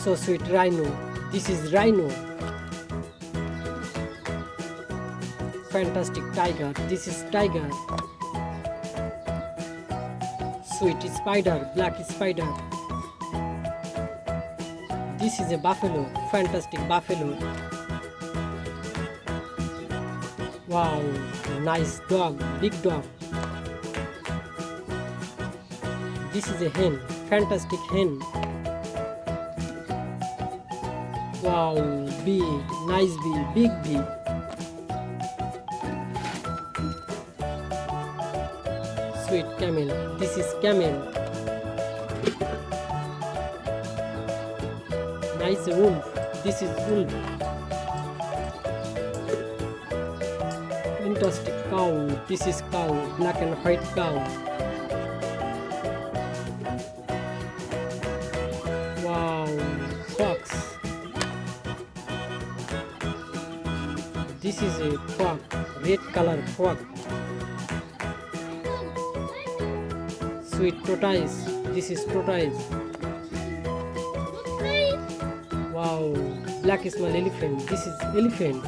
So sweet Rhino. This is Rhino. Fantastic tiger. This is tiger. Sweet spider. Black spider. This is a buffalo. Fantastic buffalo. Wow, nice dog. Big dog. This is a hen. Fantastic hen. Wow, bee. Nice bee. Big bee. Sweet camel. This is camel. Nice wolf. This is wolf. Fantastic cow. This is cow. Black and white cow. Wow, fox. This is a fox. Red color fox. Sweet tortoise. This is tortoise. Wow, black small elephant. This is elephant.